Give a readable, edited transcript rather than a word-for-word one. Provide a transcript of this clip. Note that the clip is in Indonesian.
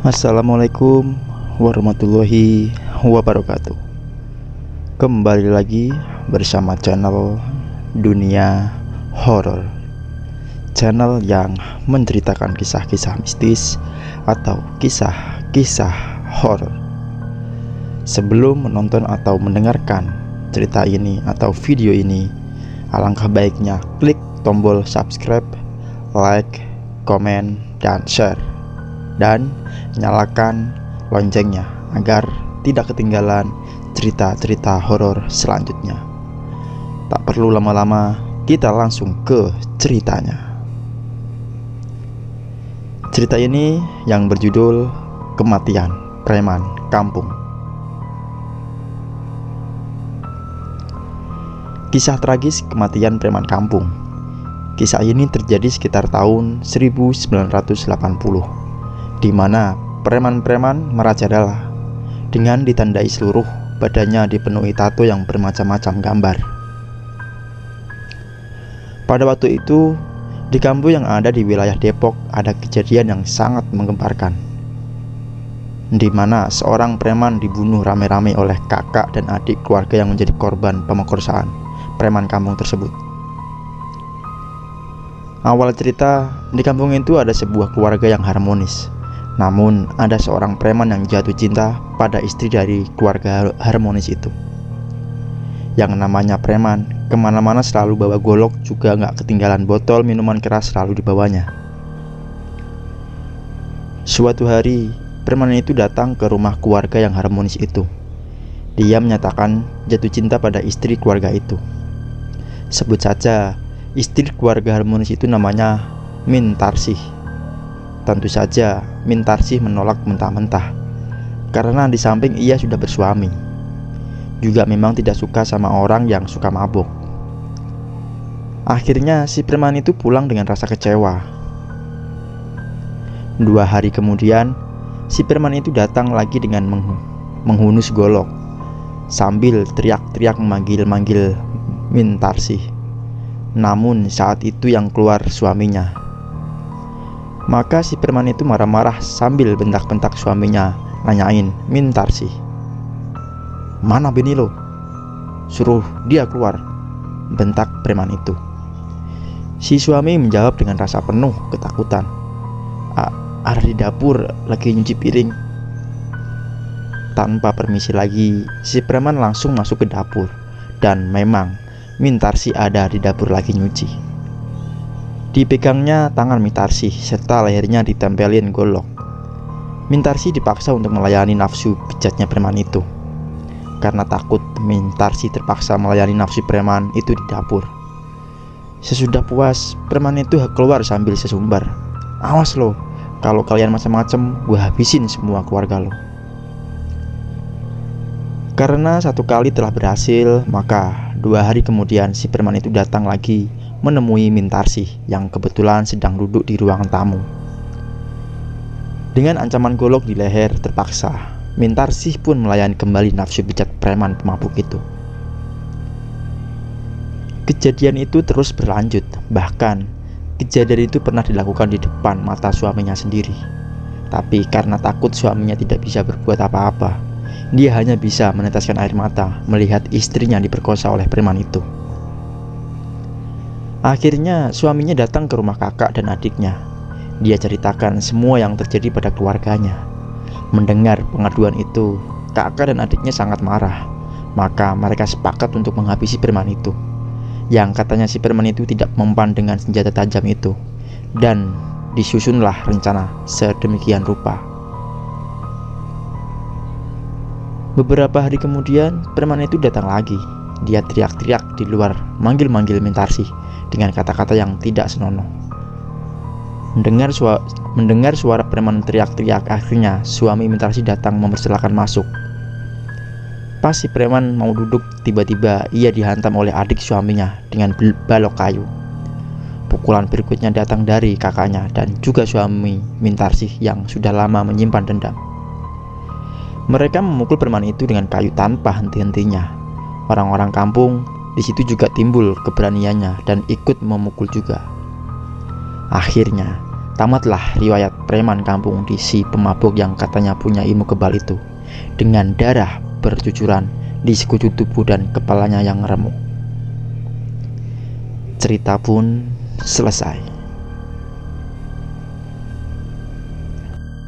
Assalamualaikum warahmatullahi wabarakatuh. Kembali lagi bersama channel Dunia Horor, channel yang menceritakan kisah-kisah mistis atau kisah-kisah horor. Sebelum menonton atau mendengarkan cerita ini atau video ini, alangkah baiknya klik tombol subscribe, like, komen, dan share, dan nyalakan loncengnya agar tidak ketinggalan cerita-cerita horor selanjutnya. Tak perlu lama-lama, kita langsung ke ceritanya. Cerita ini yang berjudul Kematian Preman Kampung. Kisah tragis kematian preman kampung. Kisah ini terjadi sekitar tahun 1980, di mana preman-preman merajalela dengan ditandai seluruh badannya dipenuhi tato yang bermacam-macam gambar. Pada waktu itu, di kampung yang ada di wilayah Depok ada kejadian yang sangat menggemparkan, di mana seorang preman dibunuh rame-rame oleh kakak dan adik keluarga yang menjadi korban pemerkosaan preman kampung tersebut. Awal cerita, di kampung itu ada sebuah keluarga yang harmonis. Namun ada seorang preman yang jatuh cinta pada istri dari keluarga harmonis itu. Yang namanya preman, kemana-mana selalu bawa golok, juga gak ketinggalan botol minuman keras selalu dibawanya. Suatu hari, preman itu datang ke rumah keluarga yang harmonis itu. Dia menyatakan jatuh cinta pada istri keluarga itu. Sebut saja istri keluarga harmonis itu namanya Mintarsih. Tentu saja Mintarsih menolak mentah-mentah, karena di samping ia sudah bersuami, juga memang tidak suka sama orang yang suka mabuk. Akhirnya si preman itu pulang dengan rasa kecewa. 2 hari kemudian, si preman itu datang lagi dengan menghunus golok, sambil teriak-teriak memanggil-manggil Mintarsih. Namun saat itu yang keluar suaminya. Maka si preman itu marah-marah sambil bentak-bentak suaminya, nanyain, "Mintarsih, mana bini lo? Suruh dia keluar," bentak preman itu. Si suami menjawab dengan rasa penuh ketakutan, "Ada di dapur lagi nyuci piring." Tanpa permisi lagi, si preman langsung masuk ke dapur. Dan memang Mintarsih ada di dapur lagi nyuci. Dipegangnya tangan Mintarsih serta lehernya ditempelin golok. Mintarsih dipaksa untuk melayani nafsu bejatnya preman itu. Karena takut, Mintarsih terpaksa melayani nafsu preman itu di dapur. Sesudah puas, preman itu keluar sambil sesumbar, "Awas lo, kalau kalian macam-macam, gue habisin semua keluarga lo." Karena satu kali telah berhasil, maka 2 hari kemudian si preman itu datang lagi menemui Mintarsih yang kebetulan sedang duduk di ruangan tamu. Dengan ancaman golok di leher, terpaksa Mintarsih pun melayani kembali nafsu bejat preman pemabuk itu. Kejadian itu terus berlanjut. Bahkan kejadian itu pernah dilakukan di depan mata suaminya sendiri. Tapi karena takut suaminya tidak bisa berbuat apa-apa, dia hanya bisa meneteskan air mata melihat istrinya diperkosa oleh preman itu. Akhirnya suaminya datang ke rumah kakak dan adiknya. Dia ceritakan semua yang terjadi pada keluarganya. Mendengar pengaduan itu, kakak dan adiknya sangat marah. Maka mereka sepakat untuk menghabisi preman itu, yang katanya si preman itu tidak mempan dengan senjata tajam itu. Dan disusunlah rencana sedemikian rupa. Beberapa hari kemudian, preman itu datang lagi. Dia teriak-teriak di luar, manggil-manggil Mintarsih dengan kata-kata yang tidak senonoh. Mendengar suara preman teriak-teriak, akhirnya suami Mintarsih datang mempersilahkan masuk. Pas si preman mau duduk, tiba-tiba ia dihantam oleh adik suaminya dengan balok kayu. Pukulan berikutnya datang dari kakaknya dan juga suami Mintarsih yang sudah lama menyimpan dendam. Mereka memukul preman itu dengan kayu tanpa henti-hentinya. Orang-orang kampung di situ juga timbul keberaniannya dan ikut memukul juga. Akhirnya Tamatlah riwayat preman kampung di si pemabuk yang katanya punya ilmu kebal itu, dengan darah bercucuran di sekujur tubuh dan kepalanya yang remuk. Cerita pun selesai.